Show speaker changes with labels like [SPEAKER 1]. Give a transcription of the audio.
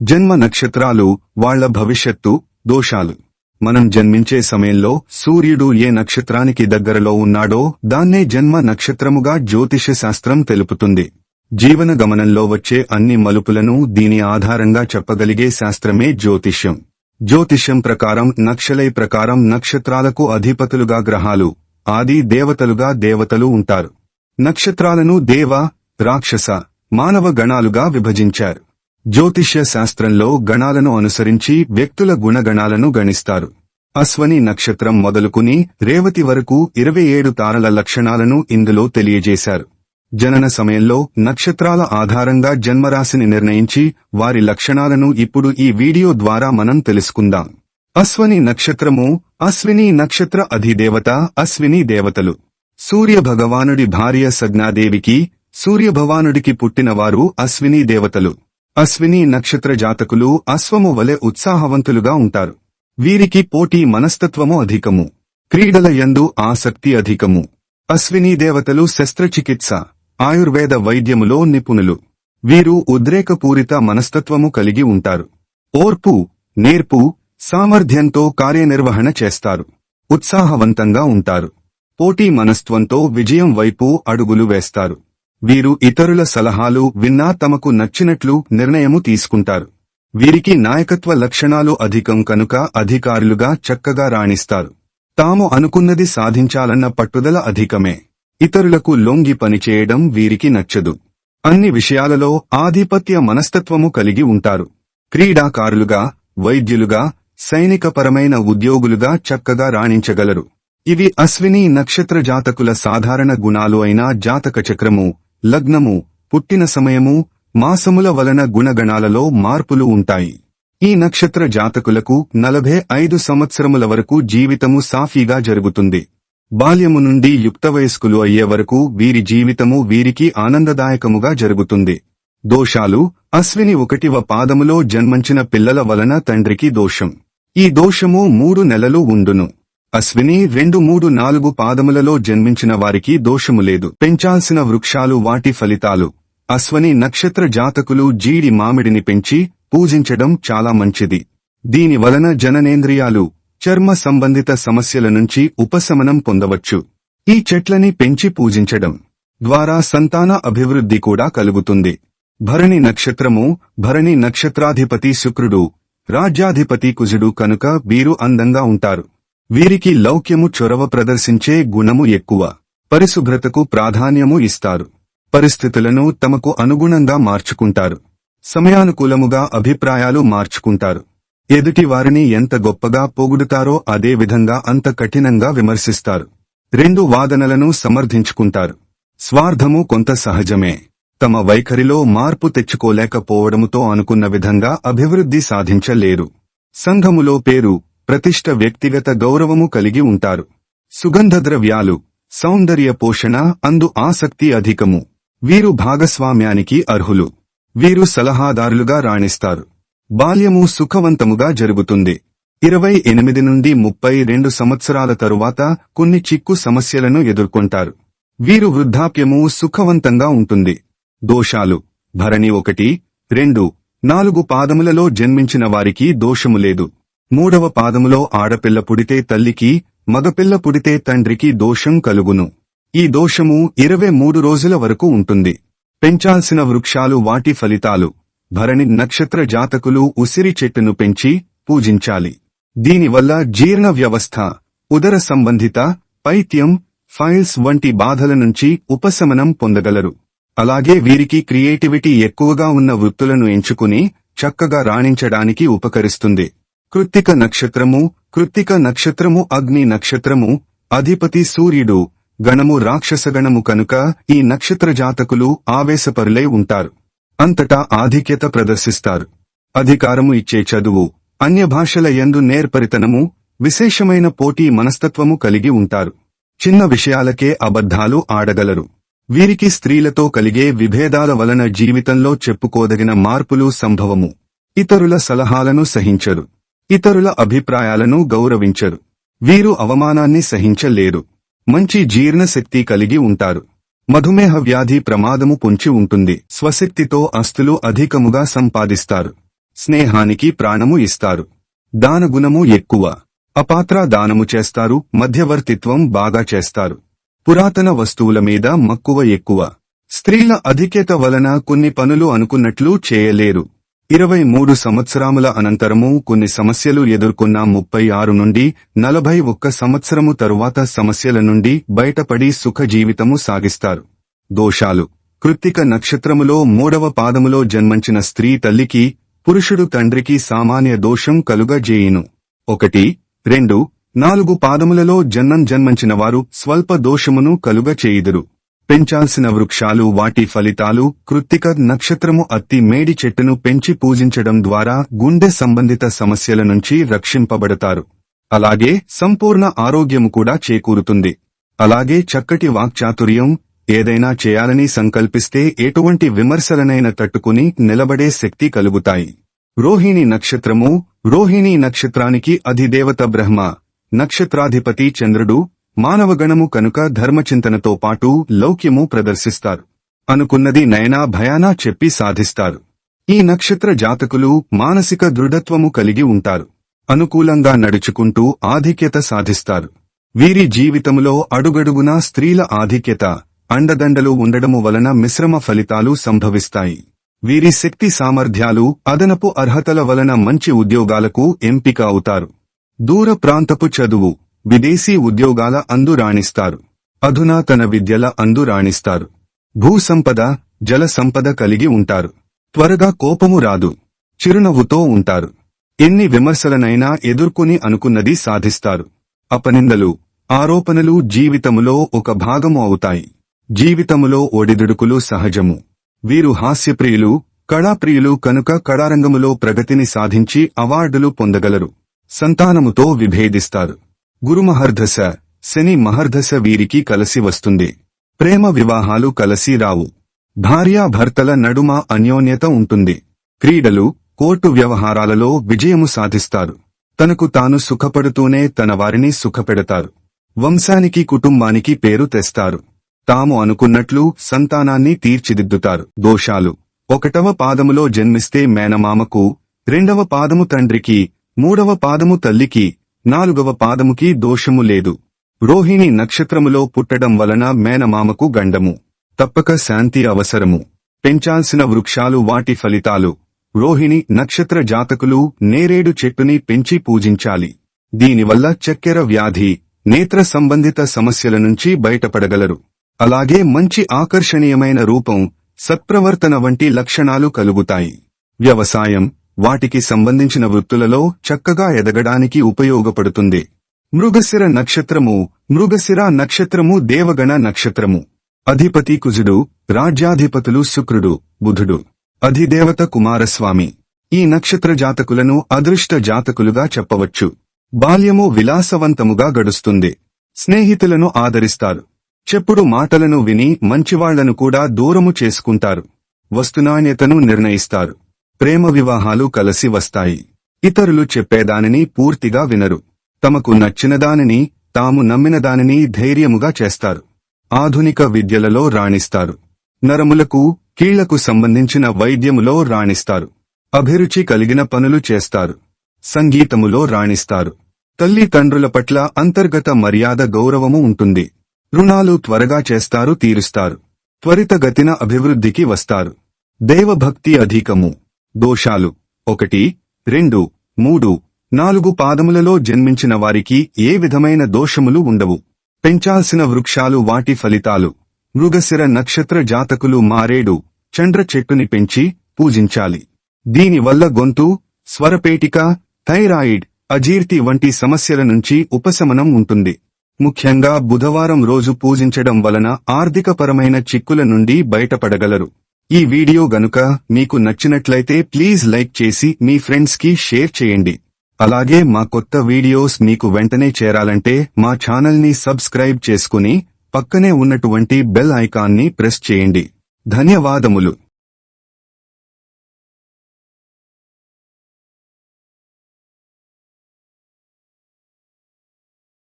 [SPEAKER 1] జన్మ నక్షత్రాలు వాళ్ల భవిష్యత్తు దోషాలు. మనం జన్మించే సమయంలో సూర్యుడు ఏ నక్షత్రానికి దగ్గరలో ఉన్నాడో దాన్నే జన్మ నక్షత్రముగా జ్యోతిష శాస్త్రం తెలుపుతుంది. జీవన గమనంలో వచ్చే అన్ని మలుపులను దీని ఆధారంగా చెప్పగలిగే శాస్త్రమే జ్యోతిష్యం. జ్యోతిష్యం ప్రకారం నక్షలై ప్రకారం నక్షత్రాలకు అధిపతులుగా గ్రహాలు, ఆది దేవతలుగా దేవతలు ఉంటారు. నక్షత్రాలను దేవ, రాక్షస, మానవ గణాలుగా విభజించారు. జ్యోతిష్య శాస్త్రంలో గణాలను అనుసరించి వ్యక్తుల గుణగణాలను గణిస్తారు. అశ్వని నక్షత్రం మొదలుకుని రేవతి వరకు 27 తారల లక్షణాలను ఇందులో తెలియజేశారు. జనన సమయంలో నక్షత్రాల ఆధారంగా జన్మరాశిని నిర్ణయించి వారి లక్షణాలను ఇప్పుడు ఈ వీడియో ద్వారా మనం తెలుసుకుందాం. అశ్వని నక్షత్రము. అశ్విని నక్షత్ర అధిదేవత అశ్విని దేవతలు. సూర్య భగవానుడి భార్య సజ్ఞాదేవికి, సూర్యభవానుడికి పుట్టినవారు అశ్విని దేవతలు. అశ్విని నక్షత్ర జాతకులు అశ్వము వలె ఉత్సాహవంతులుగా ఉంటారు. వీరికి పోటీ మనస్తత్వము అధికము. క్రీడల యందు ఆసక్తి అధికము. అశ్విని దేవతలు శస్త్రచికిత్స, ఆయుర్వేద వైద్యములో నిపుణులు. వీరు ఉద్రేకపూరిత మనస్తత్వము కలిగి ఉంటారు. ఓర్పు, నేర్పు, సామర్థ్యంతో కార్యనిర్వహణ చేస్తారు. ఉత్సాహవంతంగా ఉంటారు. పోటీ మనస్తత్వంతో విజయం వైపు అడుగులు వేస్తారు. వీరు ఇతరుల సలహాలు విన్నా తమకు నచ్చినట్లు నిర్ణయము తీసుకుంటారు. వీరికి నాయకత్వ లక్షణాలు అధికం కనుక అధికారులుగా చక్కగా రాణిస్తారు. తాము అనుకున్నది సాధించాలన్న పట్టుదల అధికమే. ఇతరులకు లొంగి పనిచేయడం వీరికి నచ్చదు. అన్ని విషయాలలో ఆధిపత్య మనస్తత్వము కలిగి ఉంటారు. క్రీడాకారులుగా, వైద్యులుగా, సైనికపరమైన ఉద్యోగులుగా చక్కగా రాణించగలరు. ఇవి అశ్విని నక్షత్ర జాతకుల సాధారణ గుణాలు అయిన జాతక చక్రము, లగ్నము, పుట్టిన సమయము, మాసముల వలన గుణగణాలలో మార్పులు ఉంటాయి. ఈ నక్షత్ర జాతకులకు 45 సంవత్సరముల వరకు జీవితము సాఫీగా జరుగుతుంది. బాల్యము నుండి యుక్తవయస్కులు అయ్యే వరకు వీరి జీవితము వీరికి ఆనందదాయకముగా జరుగుతుంది. దోషాలు. అశ్విని 1వ పాదములో జన్మించిన పిల్లల వలన తండ్రికి దోషం. ఈ దోషము 3 నెలలు ఉండును. అశ్విని 2, 3, 4 పాదములలో జన్మించిన వారికి దోషము లేదు. పెంచాల్సిన వృక్షాలు వాటి ఫలితాలు. అశ్వని నక్షత్ర జాతకులు జీడి మామిడిని పెంచి పూజించడం చాలా మంచిది. దీని వలన జననేంద్రియాలు, చర్మ సంబంధిత సమస్యల నుంచి ఉపశమనం పొందవచ్చు. ఈ చెట్లని పెంచి పూజించడం ద్వారా సంతాన అభివృద్ధి కూడా కలుగుతుంది. భరణి నక్షత్రము. భరణి నక్షత్రాధిపతి శుక్రుడు, రాజ్యాధిపతి కుజుడు కనుక వీరు అందంగా ఉంటారు. వీరికి లౌక్యము, చొరవ ప్రదర్శించే గుణము ఎక్కువ. పరిశుభ్రతకు ప్రాధాన్యము ఇస్తారు. పరిస్థితులను తమకు అనుగుణంగా మార్చుకుంటారు. సమయానుకూలముగా అభిప్రాయాలు మార్చుకుంటారు. ఎదుటి వారిని ఎంత గొప్పగా పొగుడుతారో అదే విధంగా అంత కఠినంగా విమర్శిస్తారు. 2 వాదనలను సమర్థించుకుంటారు. స్వార్థము కొంత సహజమే. తమ వైఖరిలో మార్పు తెచ్చుకోలేకపోవడముతో అనుకున్న విధంగా అభివృద్ధి సాధించలేరు. సంఘములో పేరు, ప్రతిష్ట, వ్యక్తిగత గౌరవము కలిగి ఉంటారు. సుగంధద్రవ్యాలు, సౌందర్య పోషణ అందు ఆసక్తి అధికము. వీరు భాగస్వామ్యానికి అర్హులు. వీరు సలహాదారులుగా రాణిస్తారు. బాల్యము సుఖవంతముగా జరుగుతుంది. 28 నుండి 32 సంవత్సరాల తరువాత కొన్ని చిక్కు సమస్యలను ఎదుర్కొంటారు. వీరు వృద్ధాప్యము సుఖవంతంగా ఉంటుంది. దోషాలు. భరణి 1, 2, 4 పాదములలో జన్మించిన వారికి దోషము లేదు. 3వ పాదములో ఆడపిల్ల పుడితే తల్లికి, మగపిల్ల పుడితే తండ్రికి దోషం కలుగును. ఈ దోషము 23 రోజుల వరకు ఉంటుంది. పెంచాల్సిన వృక్షాలు వాటి ఫలితాలు. భరణి నక్షత్ర జాతకులు ఉసిరి చెట్టును పెంచి పూజించాలి. దీనివల్ల జీర్ణ వ్యవస్థ, ఉదర సంబంధిత, పైత్యం, ఫైల్స్ వంటి బాధల నుంచి ఉపశమనం పొందగలరు. అలాగే వీరికి క్రియేటివిటీ ఎక్కువగా ఉన్న వృత్తులను ఎంచుకుని చక్కగా రాణించడానికి ఉపకరిస్తుంది. కృత్తిక నక్షత్రము. కృత్తిక నక్షత్రము అగ్ని నక్షత్రము. అధిపతి సూర్యుడు. గణము రాక్షసగణము కనుక ఈ నక్షత్ర జాతకులు ఆవేశపరులై ఉంటారు. అంతటా ఆధిక్యత ప్రదర్శిస్తారు. అధికారము ఇచ్చే చదువు, అన్య భాషల యందు నేర్పరితనము, విశేషమైన పోటీ మనస్తత్వము కలిగి ఉంటారు. చిన్న విషయాలకే అబద్ధాలు ఆడగలరు. వీరికి స్త్రీలతో కలిగే విభేదాల వలన జీవితంలో చెప్పుకోదగిన మార్పులు సంభవము. ఇతరుల సలహాలను సహించరు. ఇతరుల అభిప్రాయాలను గౌరవించరు. వీరు అవమానాన్ని సహించలేరు. మంచి జీర్ణశక్తి కలిగి ఉంటారు. మధుమేహ వ్యాధి ప్రమాదము పొంచి ఉంటుంది. స్వశక్తితో ఆస్తులు అధికముగా సంపాదిస్తారు. స్నేహానికి ప్రాణము ఇస్తారు. దానగుణము ఎక్కువ. అపాత్ర దానము చేస్తారు. మధ్యవర్తిత్వం బాగా చేస్తారు. పురాతన వస్తువుల మీద మక్కువ ఎక్కువ. స్త్రీల అధిక్యత వలన కొన్ని పనులు అనుకున్నట్లు చేయలేరు. 23 సంవత్సరాముల అనంతరము కొన్ని సమస్యలు ఎదుర్కొన్న 36 నుండి 41 సంవత్సరము తరువాత సమస్యల నుండి బయటపడి సుఖ జీవితము సాగిస్తారు. దోషాలు. కృత్తిక నక్షత్రములో 3వ పాదములో జన్మించిన స్త్రీ తల్లికి, పురుషుడు తండ్రికి సామాన్య దోషం కలుగజేయును. 1, 2, 4 పాదములలో జన్మించిన వారు స్వల్ప దోషమును కలుగచేయుదురు. పెంచాల్సిన వృక్షాలు వాటి ఫలితాలు. కృత్తిక నక్షత్రము అత్తి మేడి చెట్టును పెంచి పూజించడం ద్వారా గుండె సంబంధిత సమస్యల నుంచి రక్షింపబడతారు. అలాగే సంపూర్ణ ఆరోగ్యము కూడా చేకూరుతుంది. అలాగే చక్కటి వాక్చాతుర్యం. ఏదైనా చేయాలని సంకల్పిస్తే ఎటువంటి విమర్శలనైనా తట్టుకుని నిలబడే శక్తి కలుగుతాయి. రోహిణి నక్షత్రము. రోహిణి నక్షత్రానికి అధిదేవత బ్రహ్మ, నక్షత్రాధిపతి చంద్రుడు. మానవగణము కనుక ధర్మచింతనతో పాటు లౌక్యము ప్రదర్శిస్తారు. అనుకున్నది నయనా భయానా చెప్పి సాధిస్తారు. ఈ నక్షత్ర జాతకులు మానసిక దృఢత్వము కలిగి ఉంటారు. అనుకూలంగా నడుచుకుంటూ ఆధిక్యత సాధిస్తారు. వీరి జీవితములో అడుగడుగునా స్త్రీల ఆధిక్యత, అండదండలు ఉండడము వలన మిశ్రమ ఫలితాలు సంభవిస్తాయి. వీరి శక్తి సామర్థ్యాలు, అదనపు అర్హతల వలన మంచి ఉద్యోగాలకు ఎంపిక అవుతారు. దూర ప్రాంతపు చదువు, విదేశీ ఉద్యోగాల అందు రాణిస్తారు. అధునాతన విద్యల అందు రాణిస్తారు. భూసంపద, జల సంపద కలిగి ఉంటారు. త్వరగా కోపము రాదు. చిరునవ్వుతో ఉంటారు. ఎన్ని విమర్శలనైనా ఎదుర్కొని అనుకున్నది సాధిస్తారు. అపనిందలు, ఆరోపణలు జీవితములో ఒక భాగము అవుతాయి. జీవితములో ఒడిదుడుకులు సహజము. వీరు హాస్యప్రియులు, కళాప్రియులు కనుక కళారంగములో ప్రగతిని సాధించి అవార్డులు పొందగలరు. సంతానముతో విభేదిస్తారు. గురుమహర్దశ, శని మహర్దశ వీరికి కలసి వస్తుంది. ప్రేమ వివాహాలు కలసి రావు. భార్యాభర్తల నడుమ అన్యోన్యత ఉంటుంది. క్రీడలు, కోర్టు వ్యవహారాలలో విజయము సాధిస్తారు. తనకు తాను సుఖపడుతూనే తన వారిని సుఖపెడతారు. వంశానికి కుటుంబానికి పేరు తెస్తారు. తాము అనుకున్నట్లు సంతానాన్ని తీర్చిదిద్దుతారు. దోషాలు. 1వ పాదములో జన్మిస్తే మేనమామకు, 2వ పాదము తండ్రికి, 3వ పాదము తల్లికి, 4వ పాదముకి దోషము లేదు. రోహిణి నక్షత్రములో పుట్టడం వలన మేనమామకు గండము. తప్పక శాంతి అవసరము. పెంచాల్సిన వృక్షాలు వాటి ఫలితాలు. రోహిణి నక్షత్ర జాతకులు నేరేడు చెట్టుని పెంచి పూజించాలి. దీనివల్ల చక్కెర వ్యాధి, నేత్ర సంబంధిత సమస్యల నుంచి బయటపడగలరు. అలాగే మంచి ఆకర్షణీయమైన రూపం, సత్ప్రవర్తన వంటి లక్షణాలు కలుగుతాయి. వ్యవసాయం, వాటికి సంబంధించిన వృత్తులలో చక్కగా ఎదగడానికి ఉపయోగపడుతుంది. మృగశిర నక్షత్రము. మృగశిర నక్షత్రము దేవగణ నక్షత్రము. అధిపతి కుజుడు, రాజ్యాధిపతులు శుక్రుడు, బుధుడు. అధిదేవత కుమారస్వామి. ఈ నక్షత్ర జాతకులను అదృష్ట జాతకులుగా చెప్పవచ్చు. బాల్యము విలాసవంతముగా గడుస్తుంది. స్నేహితులను ఆదరిస్తారు. చెప్పుడు మాటలను విని మంచివాళ్లను కూడా దూరము చేసుకుంటారు. వస్తునాణ్యతను నిర్ణయిస్తారు. ప్రేమ వివాహాలు కలసి వస్తాయి. ఇతరులు చెప్పేదానిని పూర్తిగా వినరు. తమకు నచ్చినదానిని, తాము నమ్మినదానిని ధైర్యముగా చేస్తారు. ఆధునిక విద్యలలో రాణిస్తారు. నరములకు, కీళ్లకు సంబంధించిన వైద్యములో రాణిస్తారు. అభిరుచి కలిగిన పనులు చేస్తారు. సంగీతములో రాణిస్తారు. తల్లిదండ్రుల పట్ల అంతర్గత మర్యాద గౌరవము ఉంటుంది. రుణాలు త్వరగా చేస్తారు, తీరుస్తారు. త్వరితగతిన అభివృద్ధికి వస్తారు. దైవభక్తి అధికము. దోషాలు. 1, 2, 3, 4 పాదములలో జన్మించిన వారికి ఏ విధమైన దోషములు ఉండవు. పెంచాల్సిన వృక్షాలు వాటి ఫలితాలు. మృగశిర నక్షత్ర జాతకులు మారేడు, చండ్ర చెట్టుని పెంచి పూజించాలి. దీనివల్ల గొంతు, స్వరపేటిక, థైరాయిడ్, అజీర్తి వంటి సమస్యల నుంచి ఉపశమనం ఉంటుంది. ముఖ్యంగా బుధవారం రోజు పూజించడం వలన ఆర్థికపరమైన చిక్కుల నుండి బయటపడగలరు. ఈ వీడియో గనుక మీకు నచ్చినట్లయితే ప్లీజ్ లైక్ చేసి మీ ఫ్రెండ్స్ కి షేర్ చేయండి. అలాగే మా కొత్త వీడియోస్ మీకు వెంటనే చేరాలంటే మా ఛానల్ ని సబ్స్క్రైబ్ చేసుకుని పక్కనే ఉన్నటువంటి బెల్ ఐకాన్ ని ప్రెస్ చేయండి. ధన్యవాదములు.